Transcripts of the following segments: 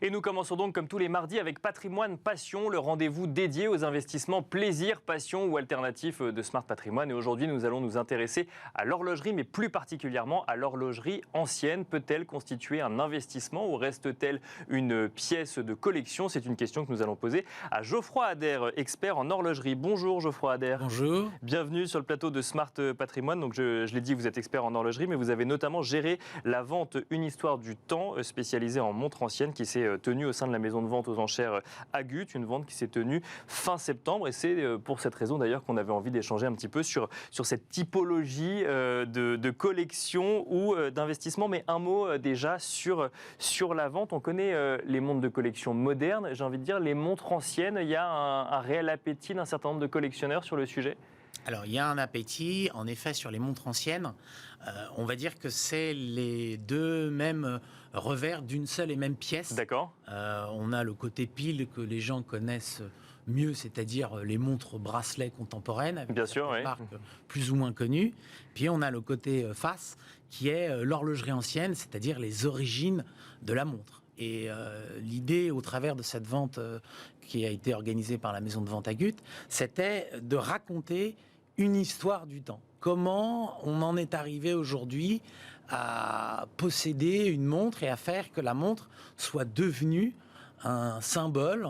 Et nous commençons donc comme tous les mardis avec Patrimoine Passion, le rendez-vous dédié aux investissements plaisir, passion ou alternatifs de Smart Patrimoine. Et aujourd'hui, nous allons nous intéresser à l'horlogerie, mais plus particulièrement à l'horlogerie ancienne. Peut-elle constituer un investissement ou reste-t-elle une pièce de collection? C'est une question que nous allons poser à Geoffroy Adair, expert en horlogerie. Bonjour Geoffroy Adair. Bonjour. Bienvenue sur le plateau de Smart Patrimoine. Donc je l'ai dit, vous êtes expert en horlogerie, mais vous avez notamment géré la vente Une Histoire du Temps, spécialisée en montres anciennes, qui s'est tenue au sein de la maison de vente aux enchères Agut, une vente qui s'est tenue fin septembre. Et c'est pour cette raison d'ailleurs qu'on avait envie d'échanger un petit peu sur cette typologie de collection ou d'investissement. Mais un mot déjà sur la vente. On connaît les montres de collection modernes. J'ai envie de dire les montres anciennes. Il y a un réel appétit d'un certain nombre de collectionneurs sur le sujet? Alors, il y a un appétit, en effet, sur les montres anciennes. On va dire que c'est les deux mêmes revers d'une seule et même pièce. D'accord. On a le côté pile que les gens connaissent mieux, c'est-à-dire les montres bracelets contemporaines, avec Bien sûr, oui. marques plus ou moins connues. Puis on a le côté face, qui est l'horlogerie ancienne, c'est-à-dire les origines de la montre. Et l'idée, au travers de cette vente qui a été organisée par la maison de vente Agut, c'était de raconter une histoire du temps. Comment on en est arrivé aujourd'hui à posséder une montre et à faire que la montre soit devenue un symbole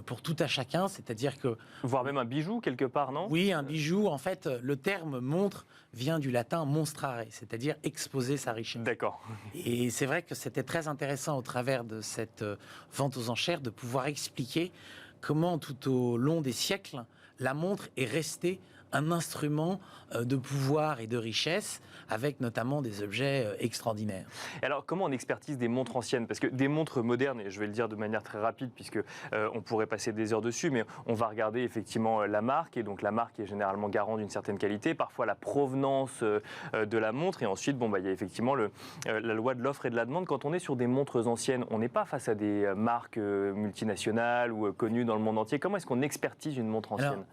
pour tout à chacun, c'est-à-dire que... Voire même un bijou quelque part, non? Oui, un bijou. En fait, le terme montre vient du latin monstrare, c'est-à-dire exposer sa richesse. D'accord. Et c'est vrai que c'était très intéressant au travers de cette vente aux enchères de pouvoir expliquer comment tout au long des siècles, la montre est restée un instrument de pouvoir et de richesse, avec notamment des objets extraordinaires. Et alors, comment on expertise des montres anciennes? Parce que des montres modernes, et je vais le dire de manière très rapide, puisque on pourrait passer des heures dessus, mais on va regarder effectivement la marque, et donc la marque est généralement garant d'une certaine qualité, parfois la provenance de la montre, et ensuite, il y a effectivement la loi de l'offre et de la demande. Quand on est sur des montres anciennes, on n'est pas face à des marques multinationales ou connues dans le monde entier. Comment est-ce qu'on expertise une montre ancienne? Alors,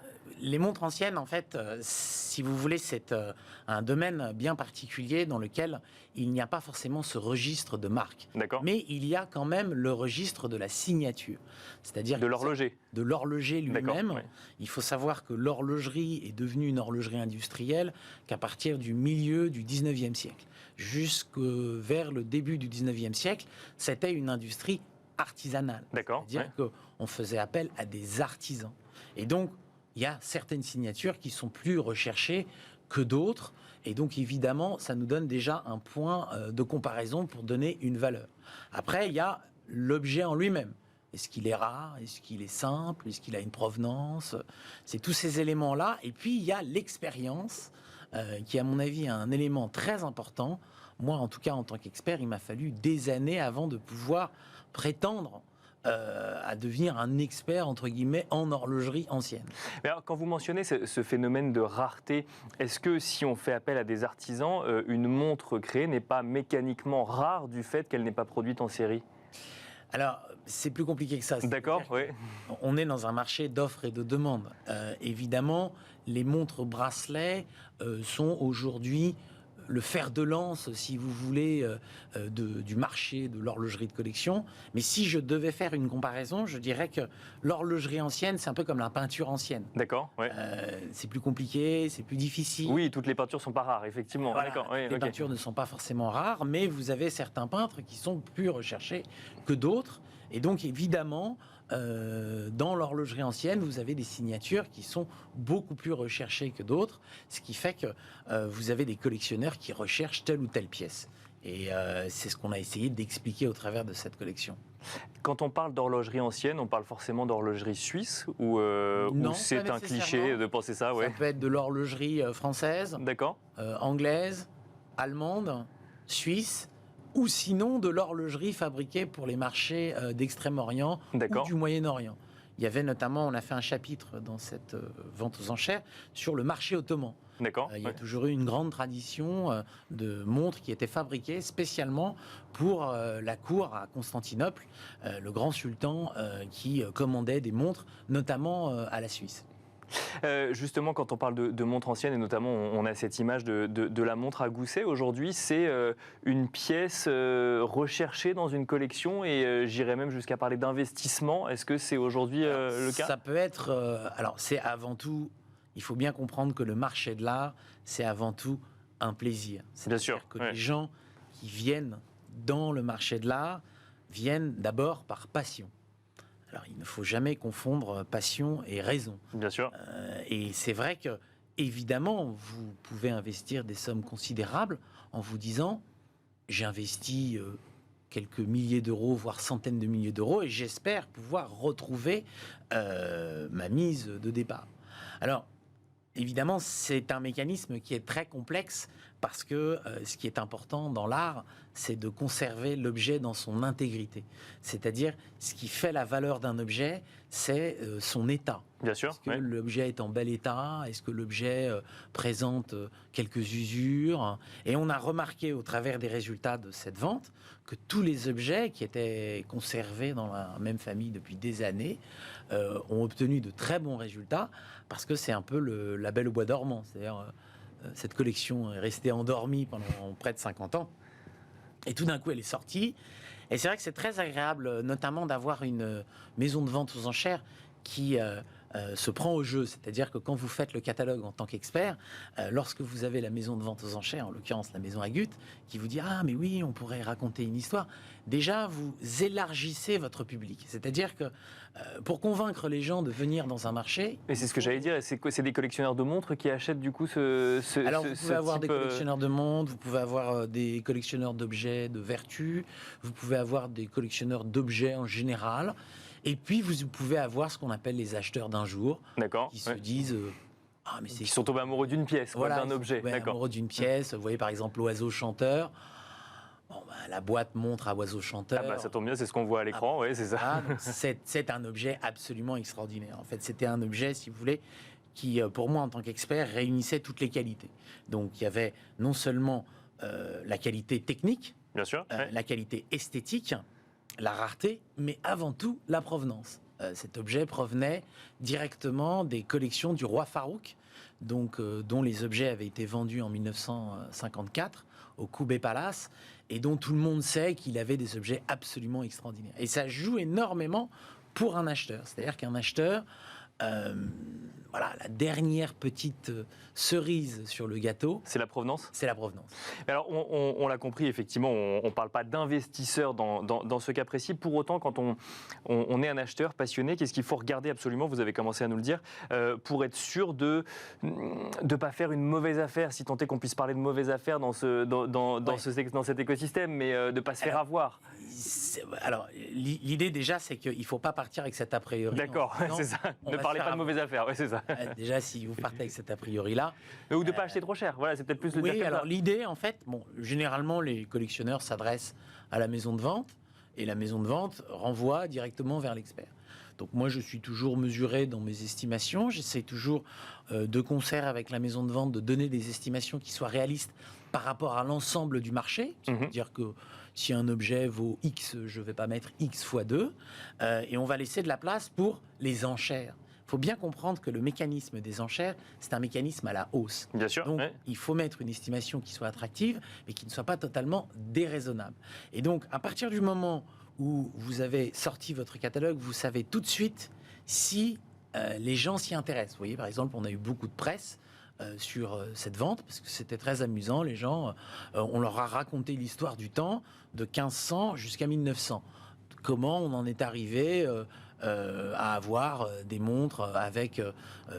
les montres anciennes, en fait, si vous voulez, c'est un domaine bien particulier dans lequel il n'y a pas forcément ce registre de marque. D'accord. Mais il y a quand même le registre de la signature. C'est-à-dire de l'horloger. De l'horloger lui-même. Oui. Il faut savoir que l'horlogerie est devenue une horlogerie industrielle qu'à partir du milieu du 19e siècle. Jusque vers le début du 19e siècle, c'était une industrie artisanale. D'accord. C'est-à-dire qu'on faisait appel à des artisans. Et donc, il y a certaines signatures qui sont plus recherchées que d'autres. Et donc, évidemment, ça nous donne déjà un point de comparaison pour donner une valeur. Après, il y a l'objet en lui-même. Est-ce qu'il est rare? Est-ce qu'il est simple? Est-ce qu'il a une provenance? C'est tous ces éléments-là. Et puis, il y a l'expérience, qui, à mon avis, est un élément très important. Moi, en tout cas, en tant qu'expert, il m'a fallu des années avant de pouvoir prétendre à devenir un expert, entre guillemets, en horlogerie ancienne. Mais alors, quand vous mentionnez ce phénomène de rareté, est-ce que si on fait appel à des artisans, une montre créée n'est pas mécaniquement rare du fait qu'elle n'est pas produite en série? Alors, c'est plus compliqué que ça. D'accord, oui. On est dans un marché d'offres et de demandes. Évidemment, les montres bracelets sont aujourd'hui le fer de lance, si vous voulez, du marché de l'horlogerie de collection. Mais si je devais faire une comparaison, je dirais que l'horlogerie ancienne, c'est un peu comme la peinture ancienne. D'accord, oui. C'est plus compliqué, c'est plus difficile. Oui, toutes les peintures ne sont pas rares, effectivement. Voilà, D'accord, oui, les peintures ne sont pas forcément rares, mais vous avez certains peintres qui sont plus recherchés que d'autres. Et donc, évidemment, dans l'horlogerie ancienne, vous avez des signatures qui sont beaucoup plus recherchées que d'autres, ce qui fait que vous avez des collectionneurs qui recherchent telle ou telle pièce. Et c'est ce qu'on a essayé d'expliquer au travers de cette collection. Quand on parle d'horlogerie ancienne, on parle forcément d'horlogerie suisse ou c'est un cliché de penser ça? Ça peut être de l'horlogerie française, d'accord, anglaise, allemande, suisse, ou sinon de l'horlogerie fabriquée pour les marchés d'Extrême-Orient ou du Moyen-Orient. Il y avait notamment, on a fait un chapitre dans cette vente aux enchères sur le marché ottoman. D'accord. Il y a toujours eu une grande tradition de montres qui étaient fabriquées spécialement pour la cour à Constantinople, le grand sultan qui commandait des montres, notamment à la Suisse. Justement, quand on parle de montre ancienne, et notamment on a cette image de la montre à gousset, aujourd'hui c'est une pièce recherchée dans une collection et j'irais même jusqu'à parler d'investissement. Est-ce que c'est aujourd'hui le cas? Ça peut être... alors, c'est avant tout... Il faut bien comprendre que le marché de l'art, c'est avant tout un plaisir. Bien sûr. C'est-à-dire que les gens qui viennent dans le marché de l'art viennent d'abord par passion. Alors, il ne faut jamais confondre passion et raison. Bien sûr. Et c'est vrai que, évidemment, vous pouvez investir des sommes considérables en vous disant, j'ai investi quelques milliers d'euros, voire centaines de milliers d'euros, et j'espère pouvoir retrouver ma mise de départ. Alors, évidemment, c'est un mécanisme qui est très complexe parce que ce qui est important dans l'art, c'est de conserver l'objet dans son intégrité. C'est-à-dire, ce qui fait la valeur d'un objet, c'est son état. Bien sûr. Est-ce que l'objet est en bel état? Est-ce que l'objet présente quelques usures? Et on a remarqué au travers des résultats de cette vente que tous les objets qui étaient conservés dans la même famille depuis des années ont obtenu de très bons résultats parce que c'est un peu la Belle au bois dormant. C'est-à-dire, cette collection est restée endormie pendant près de 50 ans. Et tout d'un coup, elle est sortie. Et c'est vrai que c'est très agréable, notamment d'avoir une maison de vente aux enchères qui se prend au jeu. C'est-à-dire que quand vous faites le catalogue en tant qu'expert, lorsque vous avez la maison de vente aux enchères, en l'occurrence la maison Agut, qui vous dit « Ah, mais oui, on pourrait raconter une histoire », déjà, vous élargissez votre public. C'est-à-dire que pour convaincre les gens de venir dans un marché... Et c'est ce que j'allais dire, c'est des collectionneurs de montres qui achètent du coup Alors, vous pouvez avoir type, des collectionneurs de montres, vous pouvez avoir des collectionneurs d'objets de vertu, vous pouvez avoir des collectionneurs d'objets en général, et puis vous pouvez avoir ce qu'on appelle les acheteurs d'un jour, qui se disent... Ah, mais qui sont tombés amoureux d'une pièce, d'un objet. Amoureux d'une pièce. Vous voyez par exemple l'oiseau chanteur. Bon, la boîte montre à oiseau chanteur. Ah bah, ça tombe bien, c'est ce qu'on voit à l'écran, c'est ça. C'est un objet absolument extraordinaire. En fait, c'était un objet, si vous voulez, qui, pour moi, en tant qu'expert, réunissait toutes les qualités. Donc, il y avait non seulement la qualité technique, bien sûr, la qualité esthétique, la rareté, mais avant tout, la provenance. Cet objet provenait directement des collections du roi Farouk, donc, dont les objets avaient été vendus en 1954 au Koubé Palace, et dont tout le monde sait qu'il avait des objets absolument extraordinaires. Et ça joue énormément pour un acheteur. C'est-à-dire qu'un acheteur, la dernière petite cerise sur le gâteau... C'est la provenance ? C'est la provenance. Alors, on l'a compris, effectivement, on ne parle pas d'investisseur dans ce cas précis. Pour autant, quand on est un acheteur passionné, qu'est-ce qu'il faut regarder absolument, vous avez commencé à nous le dire, pour être sûr de ne pas faire une mauvaise affaire, si tant est qu'on puisse parler de mauvaise affaire dans cet écosystème, mais de ne pas se faire avoir. Alors, l'idée déjà, c'est qu'il ne faut pas partir avec cet a priori. D'accord, c'est ça. Ne parlez pas de mauvaise affaire, c'est ça. Déjà, si vous partez avec cet a priori-là... Ou de ne pas acheter trop cher, voilà, c'est peut-être plus le dire. Oui, alors l'idée, en fait, généralement, les collectionneurs s'adressent à la maison de vente, et la maison de vente renvoie directement vers l'expert. Donc moi, je suis toujours mesuré dans mes estimations. J'essaie toujours, de concert avec la maison de vente, de donner des estimations qui soient réalistes par rapport à l'ensemble du marché. C'est-à-dire que si un objet vaut X, je ne vais pas mettre X fois 2. Et on va laisser de la place pour les enchères. Il faut bien comprendre que le mécanisme des enchères, c'est un mécanisme à la hausse. Bien sûr. Donc, il faut mettre une estimation qui soit attractive, mais qui ne soit pas totalement déraisonnable. Et donc, à partir du moment où vous avez sorti votre catalogue, vous savez tout de suite si les gens s'y intéressent. Vous voyez, par exemple, on a eu beaucoup de presse sur cette vente, parce que c'était très amusant. Les gens, on leur a raconté l'histoire du temps, de 1500 jusqu'à 1900. Comment on en est arrivé à avoir des montres avec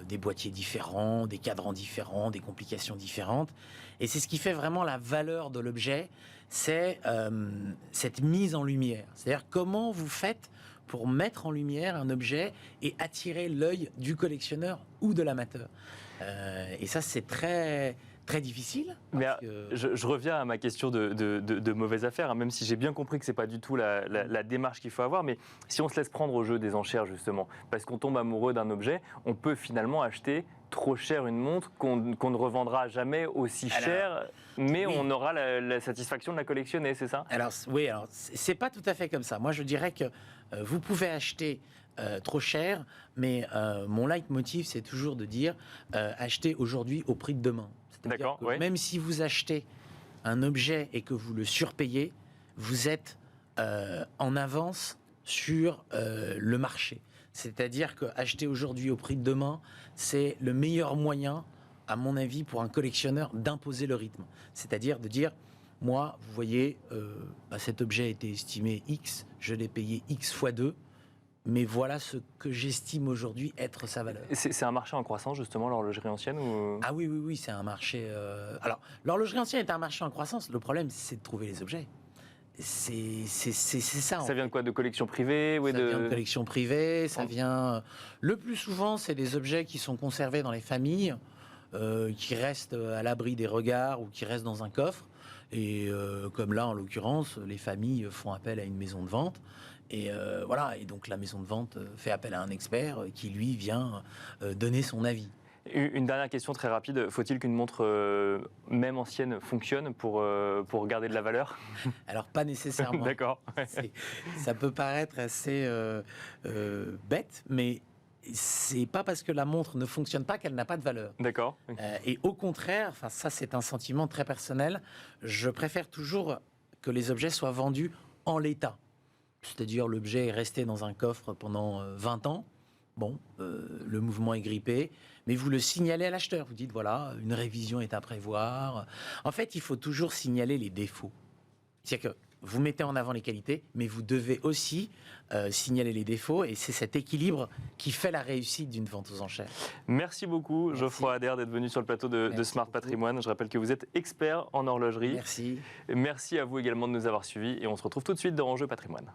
des boîtiers différents, des cadrans différents, des complications différentes. Et c'est ce qui fait vraiment la valeur de l'objet, c'est cette mise en lumière. C'est-à-dire comment vous faites pour mettre en lumière un objet et attirer l'œil du collectionneur ou de l'amateur. Et ça, c'est très, très difficile. Mais parce que- je reviens à ma question de mauvaise affaire, hein, même si j'ai bien compris que ce n'est pas du tout la démarche qu'il faut avoir. Mais si on se laisse prendre au jeu des enchères, justement, parce qu'on tombe amoureux d'un objet, on peut finalement acheter trop cher une montre qu'on ne revendra jamais aussi cher, mais oui. on aura la satisfaction de la collectionner, c'est ça? Alors, oui, alors, c'est pas tout à fait comme ça. Moi, je dirais que vous pouvez acheter trop cher, mais mon leitmotiv, c'est toujours de dire acheter aujourd'hui au prix de demain. C'est-à-dire D'accord, que oui. même si vous achetez un objet et que vous le surpayez, vous êtes en avance sur le marché. C'est-à-dire que acheter aujourd'hui au prix de demain, c'est le meilleur moyen, à mon avis, pour un collectionneur d'imposer le rythme. C'est-à-dire de dire, moi, vous voyez, cet objet a été estimé X, je l'ai payé X fois 2, mais voilà ce que j'estime aujourd'hui être sa valeur. C'est un marché en croissance, justement, l'horlogerie ancienne ou... Ah oui, oui, oui, c'est un marché... Alors, l'horlogerie ancienne est un marché en croissance. Le problème, c'est de trouver les objets. C'est ça. Ça vient de quoi? De collections privées? Ça vient de collections privées, ça vient... Le plus souvent, c'est des objets qui sont conservés dans les familles, qui restent à l'abri des regards ou qui restent dans un coffre. Et comme là, en l'occurrence, les familles font appel à une maison de vente. Et voilà, et donc la maison de vente fait appel à un expert qui, lui, vient donner son avis. Une dernière question très rapide. Faut-il qu'une montre, même ancienne, fonctionne pour garder de la valeur? Alors, pas nécessairement. D'accord. Ça peut paraître assez bête, mais c'est pas parce que la montre ne fonctionne pas qu'elle n'a pas de valeur. D'accord. Et au contraire, enfin ça c'est un sentiment très personnel, je préfère toujours que les objets soient vendus en l'état. C'est-à-dire l'objet est resté dans un coffre pendant 20 ans. Bon, le mouvement est grippé, mais vous le signalez à l'acheteur. Vous dites, voilà, une révision est à prévoir. En fait, il faut toujours signaler les défauts. C'est-à-dire que vous mettez en avant les qualités, mais vous devez aussi signaler les défauts. Et c'est cet équilibre qui fait la réussite d'une vente aux enchères. Merci beaucoup, Merci. Geoffroy Adair, d'être venu sur le plateau de Merci Smart beaucoup. Patrimoine. Je rappelle que vous êtes expert en horlogerie. Merci. Merci à vous également de nous avoir suivis. Et on se retrouve tout de suite dans Enjeu Patrimoine.